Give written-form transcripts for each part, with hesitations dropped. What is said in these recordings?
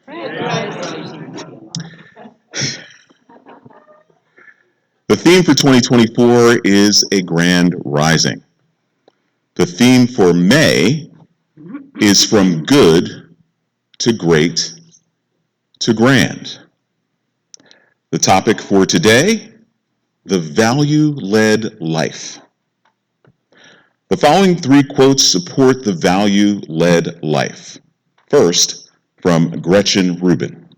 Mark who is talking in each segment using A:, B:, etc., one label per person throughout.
A: The theme for 2024 is a grand rising. The theme for May is from good to great to grand. The topic for today, the value-led life. The following three quotes support the value-led life. First, from Gretchen Rubin.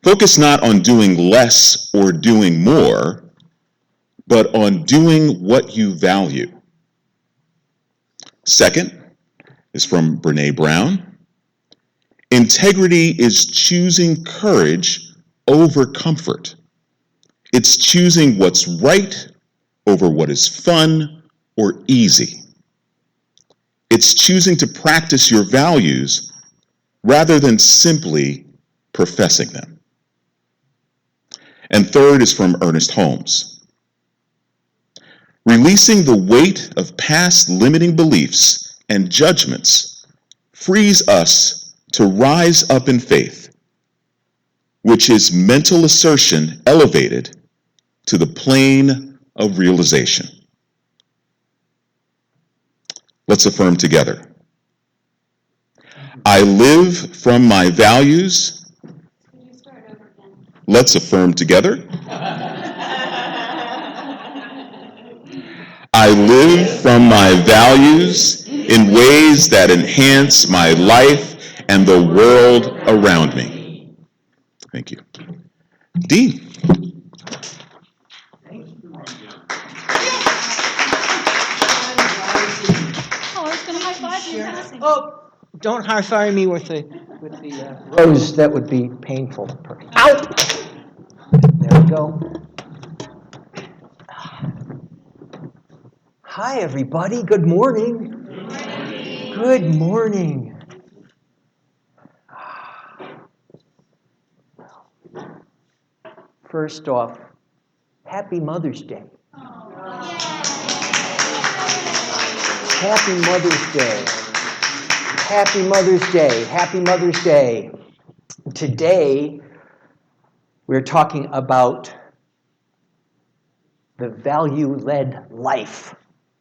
A: Focus not on doing less or doing more, but on doing what you value. Second is from Brene Brown. Integrity is choosing courage over comfort. It's choosing what's right over what is fun or easy. It's choosing to practice your values rather than simply professing them. And third is from Ernest Holmes. Releasing the weight of past limiting beliefs and judgments frees us to rise up in faith, which is mental assertion elevated to the plane of realization. Let's affirm together. I live from my values. Let's affirm together. I live from my values in ways that enhance my life and the world around me. Thank you. Dean.
B: Oh, don't high-five me with the rose. That would be painful. Ow! There we go. Hi, everybody. Good morning. Good morning. First off, Happy Mother's Day. Happy Mother's Day. Happy Mother's Day. Happy Mother's Day. Today, we're talking about the value-led life.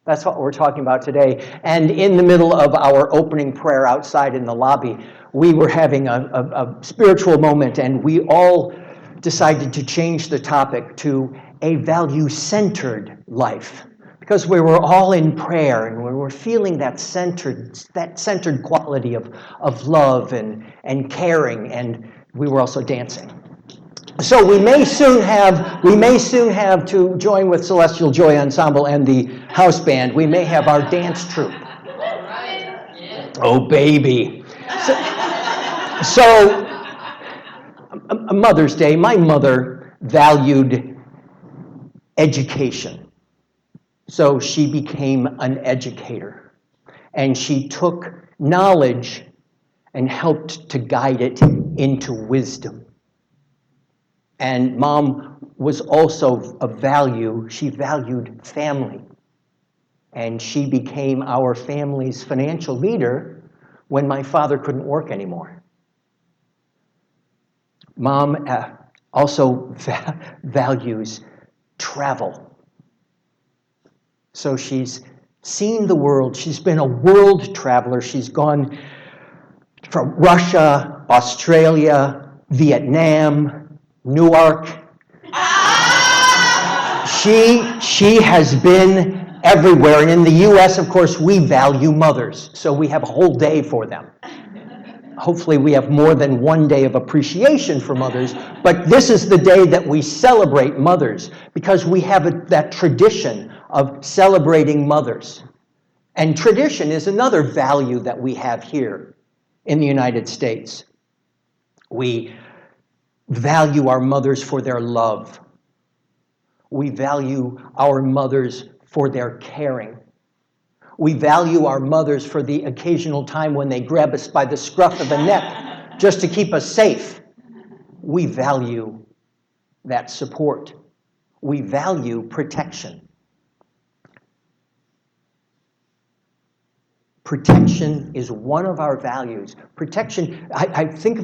B: That's what we're talking about today. And in the middle of our opening prayer outside in the lobby, we were having a spiritual moment, and we all decided to change the topic to a value-centered life. Because we were all in prayer and we were feeling that centered quality of love and caring, and we were also dancing. So we may soon have to join with Celestial Joy Ensemble and the house band. We may have our dance troupe. Oh baby. So Mother's Day, my mother valued education. So she became an educator, and she took knowledge and helped to guide it into wisdom. And Mom was also a value. She valued family, and she became our family's financial leader when my father couldn't work anymore. Mom also values travel. So she's seen the world. She's been a world traveler. She's gone from Russia, Australia, Vietnam, Newark. She has been everywhere. And in the U.S., of course, we value mothers. So we have a whole day for them. Hopefully we have more than one day of appreciation for mothers, but this is the day that we celebrate mothers because we have that tradition of celebrating mothers. And tradition is another value that we have here in the United States. We value our mothers for their love. We value our mothers for their caring. We value our mothers for the occasional time when they grab us by the scruff of the neck just to keep us safe. We value that support. We value protection. Protection is one of our values. Protection, I think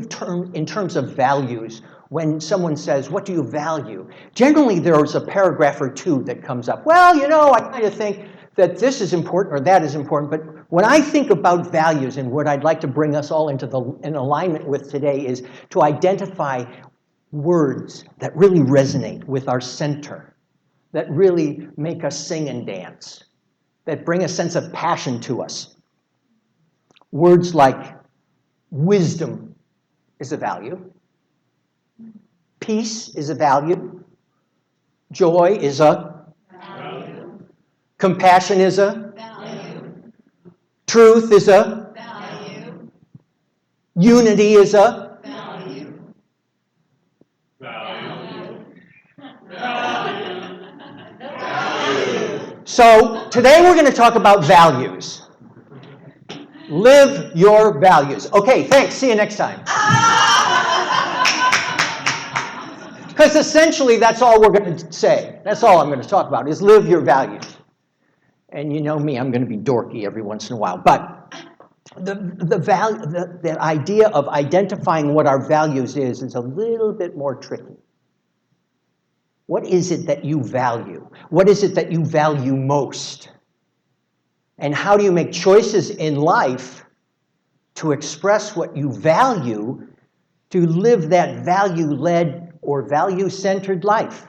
B: in terms of values. When someone says, what do you value? Generally, there's a paragraph or two that comes up. Well, I kind of think that this is important or that is important. But when I think about values, and what I'd like to bring us all in alignment with today is to identify words that really resonate with our center, that really make us sing and dance, that bring a sense of passion to us. Words like wisdom is a value. Peace is a value. Joy is a value. Compassion is a value. Truth is a value. Unity is a value. So today we're going to talk about values. Live your values. Okay, thanks. See you next time. Because essentially that's all we're going to say. That's all I'm going to talk about is live your values. And you know me, I'm going to be dorky every once in a while. But the idea of identifying what our values is a little bit more tricky. What is it that you value? What is it that you value most? And how do you make choices in life to express what you value, to live that value-led or value-centered life?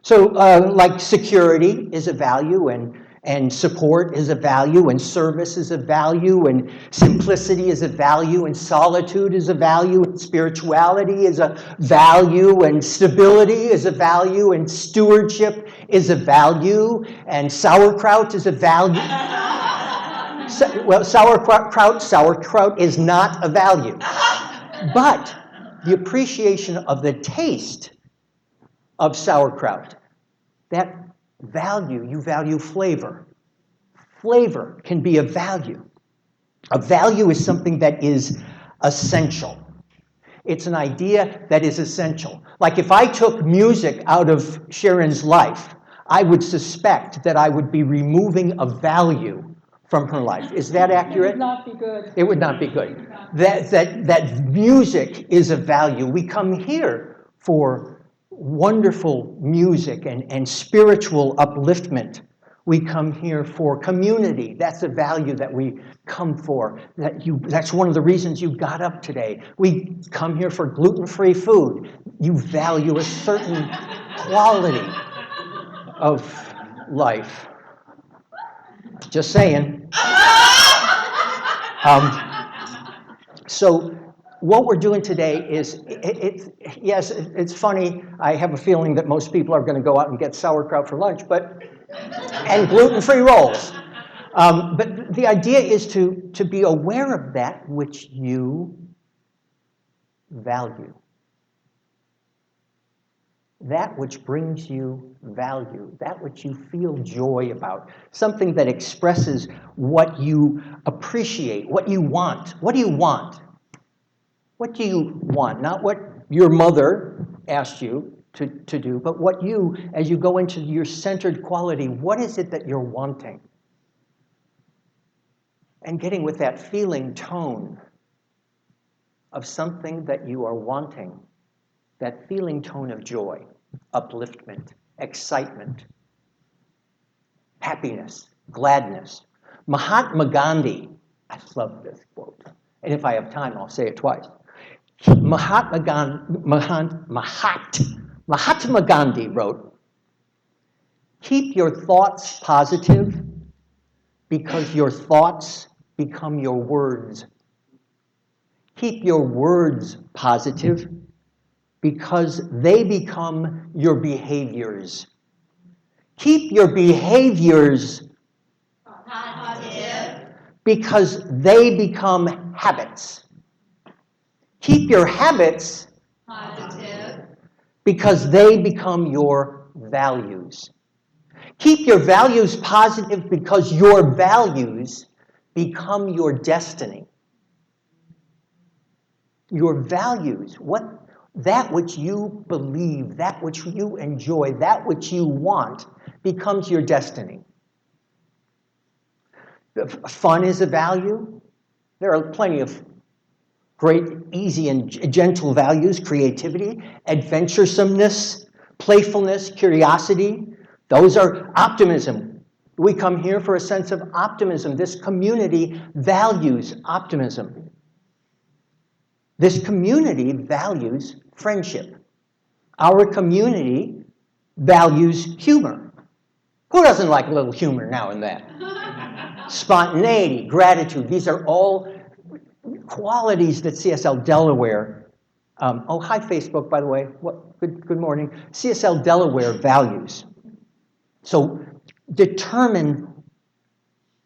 B: So like security is a value, and support is a value, and service is a value, and simplicity is a value, and solitude is a value, and spirituality is a value, and stability is a value, and stewardship is a value, and sauerkraut is a value. Well, sauerkraut is not a value. But the appreciation of the taste of sauerkraut, that value, you value flavor. Flavor can be a value. A value is something that is essential. It's an idea that is essential. Like if I took music out of Sharon's life, I would suspect that I would be removing a value from her life. Is that accurate?
C: It would not be good.
B: It would not be good. That music is a value. We come here for wonderful music and spiritual upliftment. We come here for community. That's a value that we come for. That's one of the reasons you got up today. We come here for gluten-free food. You value a certain quality of life. Just saying. So what we're doing today is, yes, it's funny. I have a feeling that most people are going to go out and get sauerkraut for lunch, and gluten-free rolls. But the idea is to be aware of that which you value. That which brings you value, that which you feel joy about, something that expresses what you appreciate, what you want. What do you want? What do you want? Not what your mother asked you to do, but what you, as you go into your centered quality, what is it that you're wanting? And getting with that feeling tone of something that you are wanting, that feeling tone of joy, upliftment, excitement, happiness, gladness. Mahatma Gandhi, I love this quote, and if I have time, I'll say it twice. Mahatma Gandhi wrote, "Keep your thoughts positive because your thoughts become your words. Keep your words positive because they become your behaviors. Keep your behaviors positive because they become habits. Keep your habits positive because they become your values. Keep your values positive because your values become your destiny." Your values, that which you believe, that which you enjoy, that which you want, becomes your destiny. Fun is a value. There are plenty of great, easy, and gentle values: creativity, adventuresomeness, playfulness, curiosity. Those are optimism. We come here for a sense of optimism. This community values optimism. This community values friendship. Our community values humor. Who doesn't like a little humor now and then? Spontaneity, gratitude, these are all qualities that CSL Delaware, hi Facebook, by the way, good morning, CSL Delaware values. So determine,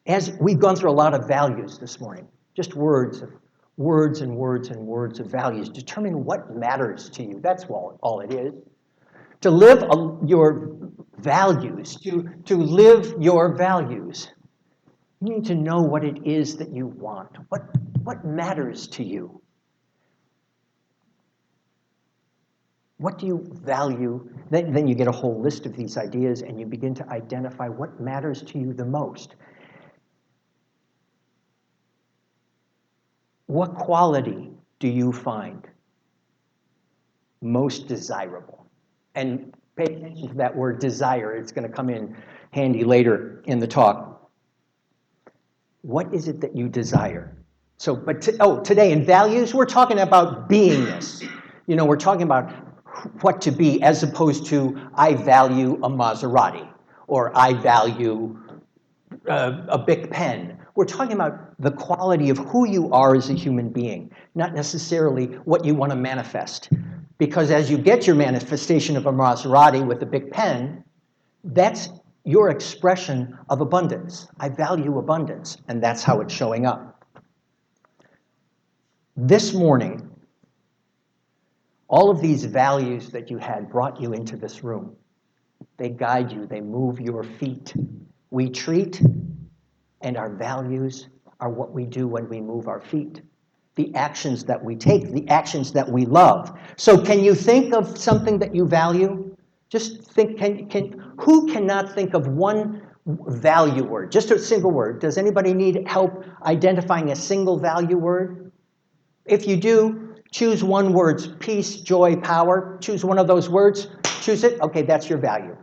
B: as we've gone through a lot of values this morning, just words and words of values, determine what matters to you. That's all it is. To live your values, to live your values, you need to know what it is that you want. What matters to you? What do you value? Then you get a whole list of these ideas and you begin to identify what matters to you the most. What quality do you find most desirable? And pay attention to that word desire. It's going to come in handy later in the talk. What is it that you desire? So, today in values, we're talking about beingness. We're talking about what to be, as opposed to I value a Maserati or I value a Bic pen. We're talking about the quality of who you are as a human being, not necessarily what you want to manifest. Because as you get your manifestation of a Maserati with a Bic pen, that's your expression of abundance. I value abundance, and that's how it's showing up. This morning, all of these values that you had brought you into this room. They guide you, they move your feet. We treat, and our values are what we do when we move our feet. The actions that we take, the actions that we love. So can you think of something that you value? Just think, who cannot think of one value word? Just a single word. Does anybody need help identifying a single value word? If you do, choose one word: peace, joy, power. Choose one of those words. Choose it. Okay, that's your value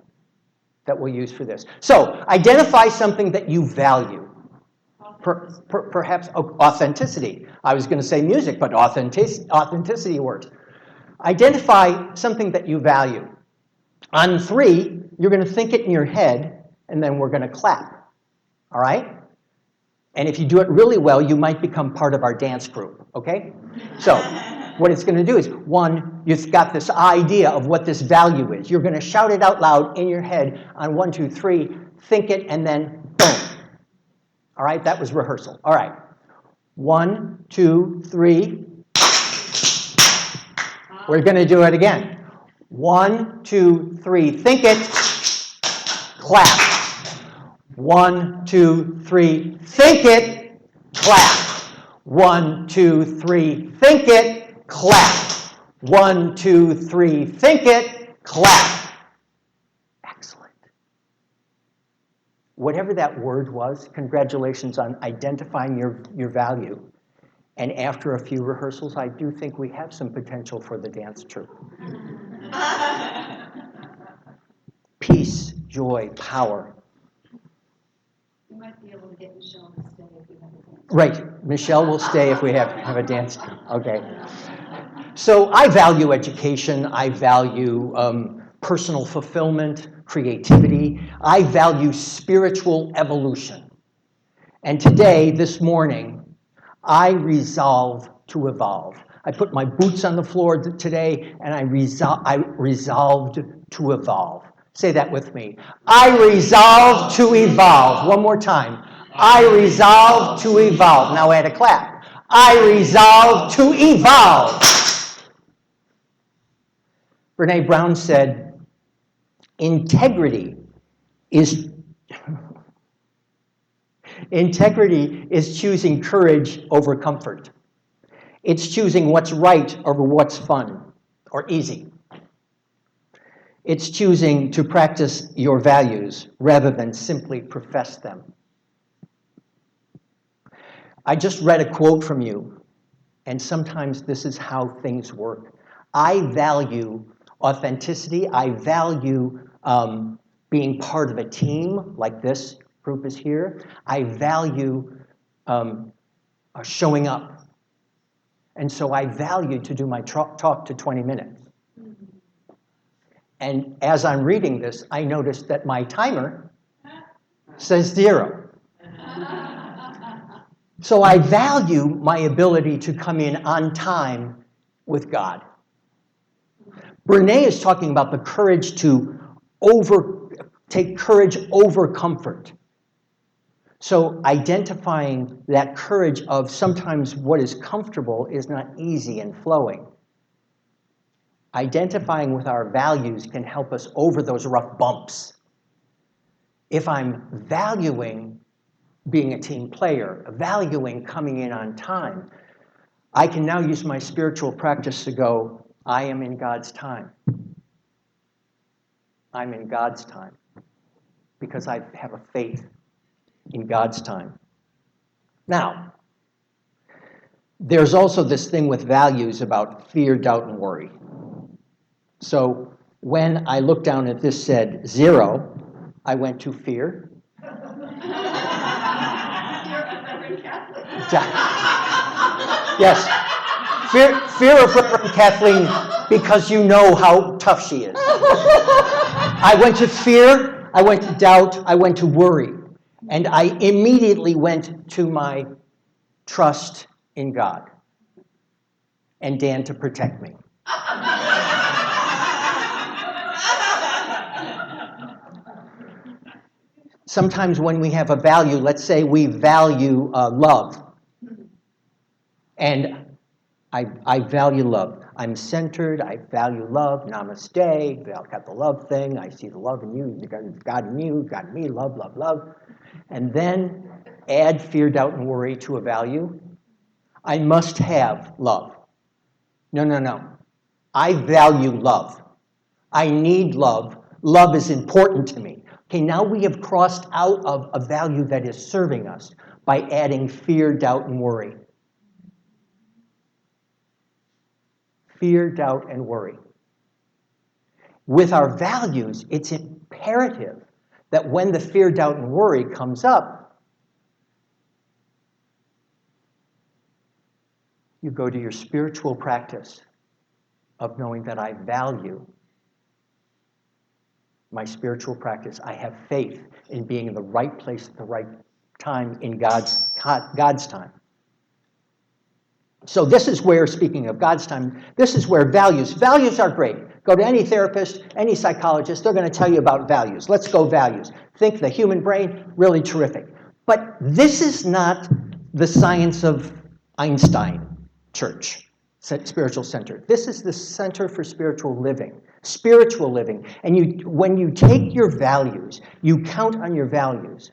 B: that we'll use for this. So identify something that you value. Perhaps authenticity. I was going to say music, but authenticity works. Identify something that you value. On 3, you're going to think it in your head, and then we're going to clap. All right? And if you do it really well, you might become part of our dance group, okay? So what it's going to do is, 1, you've got this idea of what this value is. You're going to shout it out loud in your head on 1, 2, 3, think it, and then boom. All right, that was rehearsal. All right. 1, 2, 3. We're going to do it again. 1, 2, 3. Think it. Clap. 1, 2, 3. Think it. Clap. 1, 2, 3. Think it. Clap. 1, 2, 3. Think it. Clap. Excellent. Whatever that word was, congratulations on identifying your value. And after a few rehearsals, I do think we have some potential for the dance troupe. Peace, joy, power.
C: You might be able to get Michelle to stay if we have a dance.
B: Right, Michelle will stay if we have a dance troupe. Okay. So I value education. I value personal fulfillment, creativity. I value spiritual evolution. And today, this morning, I resolve to evolve. I put my boots on the floor today, and I resolved to evolve. Say that with me. I resolve to evolve. One more time. I resolve to evolve. Now add a clap. I resolve to evolve. Brene Brown said, integrity is choosing courage over comfort. It's choosing what's right over what's fun or easy. It's choosing to practice your values rather than simply profess them. I just read a quote from you, and sometimes this is how things work. I value authenticity. I value being part of a team, like this group is here. I value showing up. And so I value to do my talk to 20 minutes. And as I'm reading this, I noticed that my timer says 0. So I value my ability to come in on time with God. Brene is talking about the courage to take courage over comfort. So identifying that courage of sometimes what is comfortable is not easy and flowing. Identifying with our values can help us over those rough bumps. If I'm valuing being a team player, valuing coming in on time, I can now use my spiritual practice to go, I am in God's time. I'm in God's time because I have a faith in God's time. Now, there's also this thing with values about fear, doubt, and worry. So when I looked down at this said 0, I went to fear. Yes, fear of Reverend Kathleen because you know how tough she is. I went to fear, I went to doubt, I went to worry. And I immediately went to my trust in God and Dan to protect me. Sometimes when we have a value, let's say we value love. And I value love. I'm centered, I value love, namaste, I've got the love thing, I see the love in you, God in you, God in me, love, love, love. And then add fear, doubt, and worry to a value. I must have love. No. I value love. I need love. Love is important to me. Okay, now we have crossed out of a value that is serving us by adding fear, doubt, and worry. Fear, doubt, and worry. With our values, it's imperative that when the fear, doubt, and worry comes up, you go to your spiritual practice of knowing that I value my spiritual practice. I have faith in being in the right place at the right time in God's time. So this is where, speaking of God's time, this is where values are great. Go to any therapist, any psychologist, they're going to tell you about values. Let's go values. Think the human brain, really terrific. But this is not the science of Einstein Church, spiritual center. This is the Center for Spiritual Living. Spiritual living. And when you take your values, you count on your values,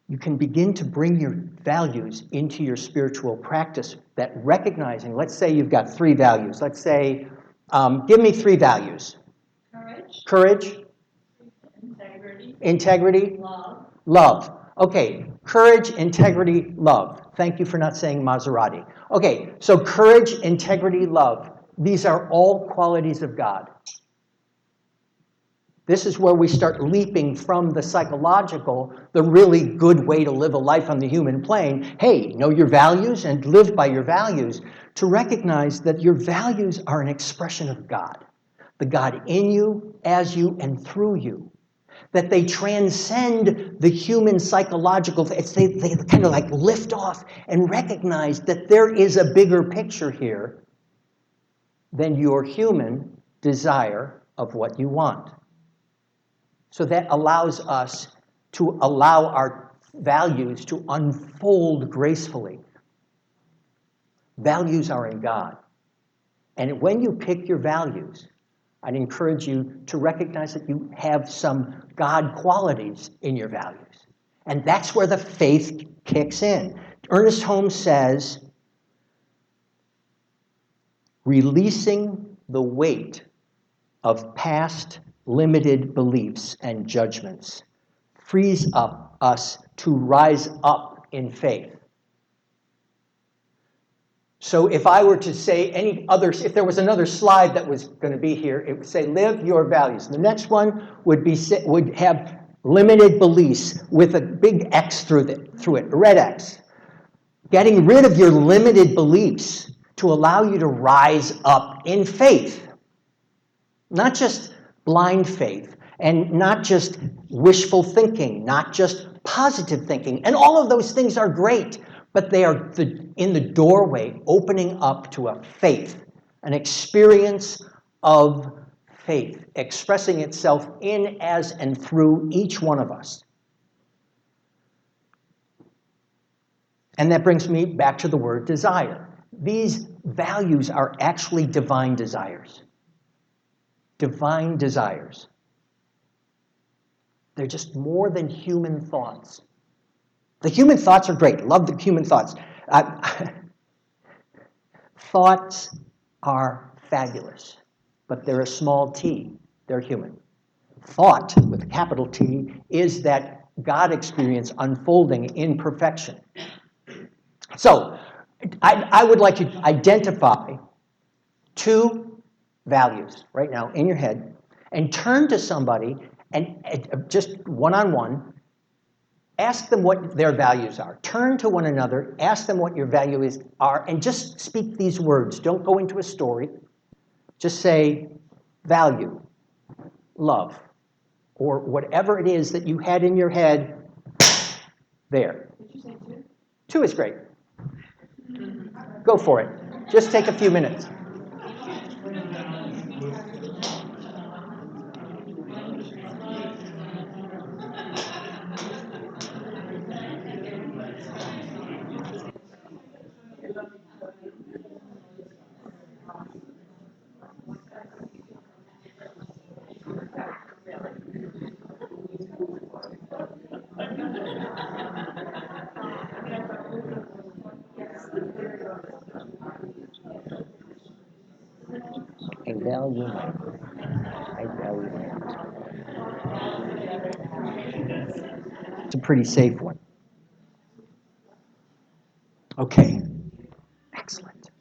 B: you can begin to bring your values into your spiritual practice, that recognizing, let's say you've got 3 values. Let's say, give me 3 values. Courage. Integrity. Love. Okay, courage, integrity, love. Thank you for not saying Maserati. Okay, so courage, integrity, love. These are all qualities of God. This is where we start leaping from the psychological, the really good way to live a life on the human plane. Hey, know your values and live by your values, to recognize that your values are an expression of God. The God in you, as you, and through you. That they transcend the human psychological, they kind of like lift off and recognize that there is a bigger picture here than your human desire of what you want. So that allows us to allow our values to unfold gracefully. Values are in God. And when you pick your values, I'd encourage you to recognize that you have some God qualities in your values. And that's where the faith kicks in. Ernest Holmes says, releasing the weight of past limited beliefs and judgments frees up us to rise up in faith. So if I were to say if there was another slide that was going to be here, it would say live your values. The next one would have limited beliefs with a big X through it, a red X. Getting rid of your limited beliefs to allow you to rise up in faith. Not just blind faith, and not just wishful thinking, not just positive thinking. And all of those things are great, but they are in the doorway opening up to a faith, an experience of faith, expressing itself in, as, and through each one of us. And that brings me back to the word desire. These values are actually divine desires. Divine desires. They're just more than human thoughts. The human thoughts are great. Love the human thoughts. Thoughts are fabulous, but they're a small t. They're human. Thought, with a capital T, is that God experience unfolding in perfection. So, I would like to identify 2 values right now in your head and turn to somebody and just one-on-one, ask them what their values are. Turn to one another, ask them what your values are, and just speak these words. Don't go into a story. Just say value, love, or whatever it is that you had in your head there.
C: Did you say 2?
B: 2 is great. Go for it. Just take a few minutes. I value It's a pretty safe one. Okay. Excellent.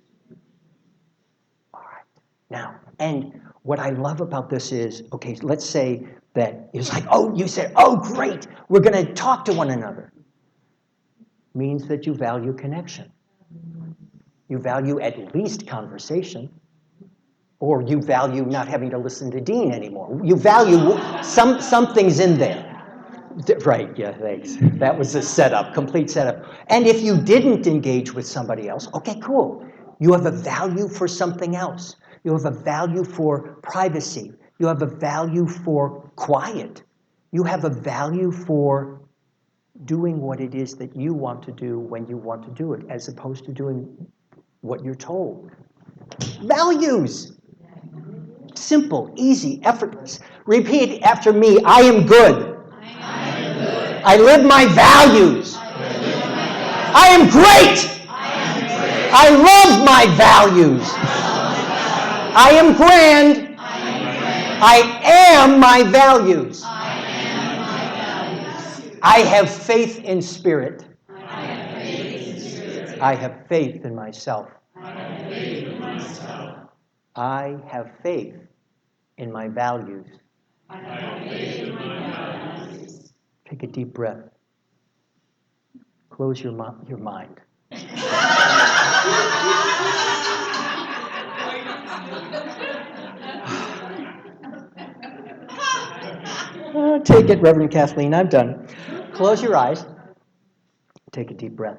B: All right. Now, and what I love about this is, okay, let's say that it's like, oh, you said, oh, great, we're going to talk to one another. Means that you value connection. You value at least conversation. Or you value not having to listen to Dean anymore. You value something's in there. Right, yeah, thanks. That was a setup, complete setup. And if you didn't engage with somebody else, okay, cool. You have a value for something else. You have a value for privacy. You have a value for quiet. You have a value for doing what it is that you want to do when you want to do it, as opposed to doing what you're told. Values. Simple, easy, effortless. Repeat after me. I am good. I live my values. I am great. I love my values. I am grand. I am my values. I have faith in spirit. I have faith in myself. I have faith in my values. Take a deep breath. Close your mind. Take it, Reverend Kathleen. I'm done. Close your eyes. Take a deep breath.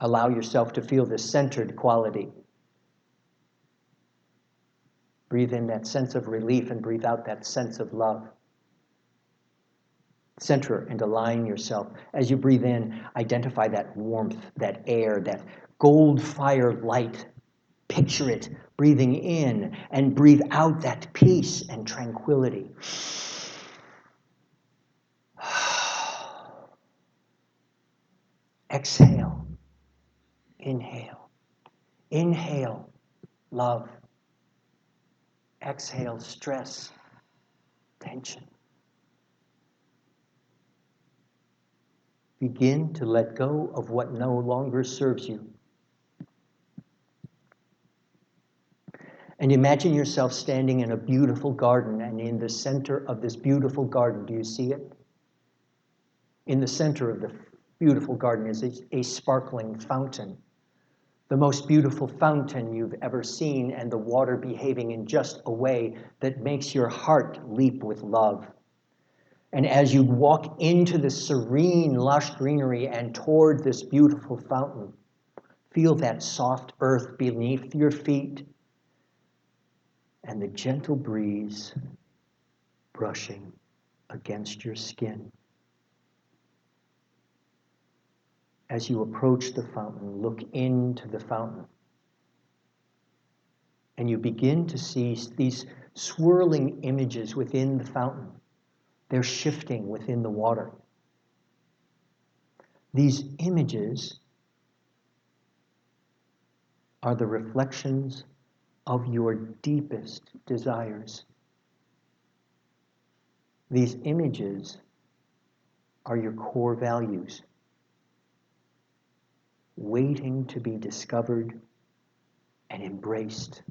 B: Allow yourself to feel this centered quality. Breathe in that sense of relief and breathe out that sense of love. Center and align yourself. As you breathe in, identify that warmth, that air, that gold fire light. Picture it breathing in and breathe out that peace and tranquility. Exhale. Inhale. Inhale, love. Exhale, stress, tension. Begin to let go of what no longer serves you. And imagine yourself standing in a beautiful garden, and in the center of this beautiful garden, do you see it? In the center of the beautiful garden is a sparkling fountain, the most beautiful fountain you've ever seen, and the water behaving in just a way that makes your heart leap with love. And as you walk into the serene, lush greenery and toward this beautiful fountain, feel that soft earth beneath your feet and the gentle breeze brushing against your skin. As you approach the fountain, look into the fountain, and you begin to see these swirling images within the fountain. They're shifting within the water. These images are the reflections of your deepest desires. These images are your core values, waiting to be discovered and embraced.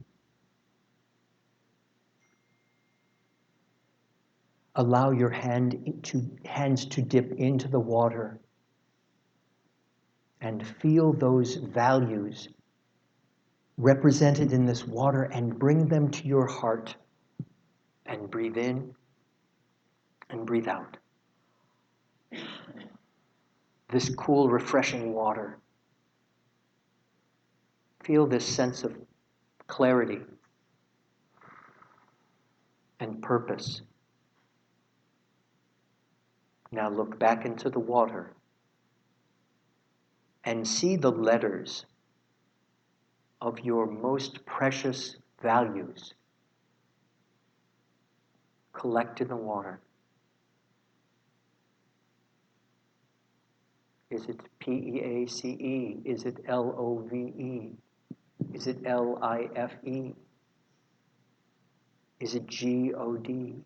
B: Allow your hands to dip into the water and feel those values represented in this water, and bring them to your heart, and breathe in and breathe out. This cool, refreshing water. Feel this sense of clarity and purpose. Now look back into the water and see the letters of your most precious values collect in the water. Is it P-E-A-C-E? Is it L-O-V-E? Is it L-I-F-E? Is it G-O-D?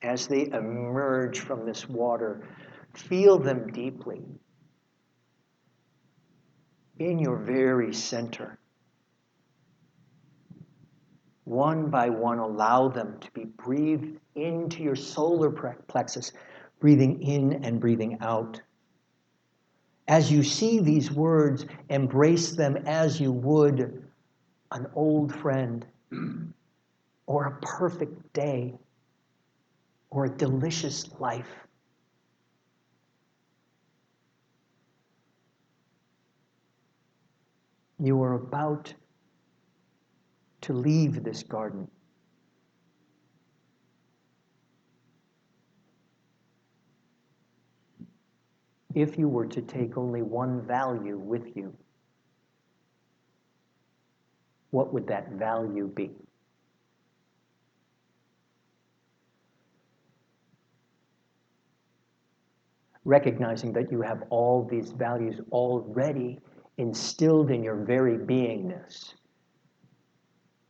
B: As they emerge from this water, feel them deeply in your very center. One by one, allow them to be breathed into your solar plexus, breathing in and breathing out. As you see these words, embrace them as you would an old friend, or a perfect day, or a delicious life. You are about to leave this garden. If you were to take only one value with you, what would that value be? Recognizing that you have all these values already instilled in your very beingness.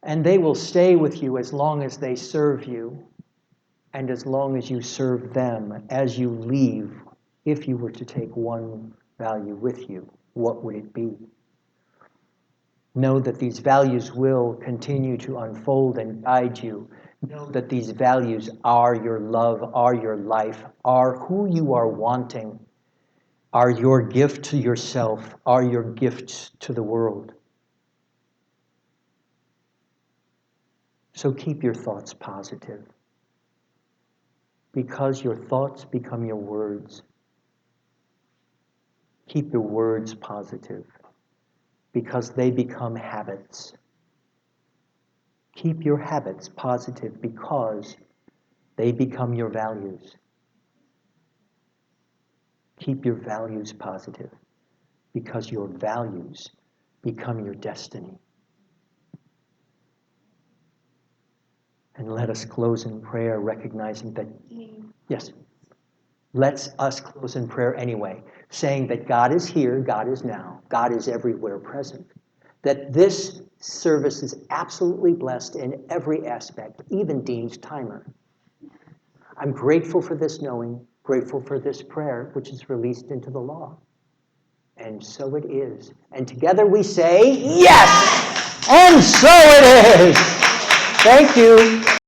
B: And they will stay with you as long as they serve you, and as long as you serve them. As you leave, if you were to take one value with you, what would it be? Know that these values will continue to unfold and guide you. Know that these values are your love, are your life, are who you are wanting, are your gift to yourself, are your gifts to the world. So keep your thoughts positive, because your thoughts become your words. Keep your words positive, because they become habits. Keep your habits positive, because they become your values. Keep your values positive, because your values become your destiny. And let us close in prayer, recognizing that, yes, let us close in prayer anyway, saying that God is here, God is now, God is everywhere present. That this service is absolutely blessed in every aspect, even Dean's timer. I'm grateful for this knowing, Grateful for this prayer, which is released into the law. And so it is. And together we say, yes! And so it is! Thank you.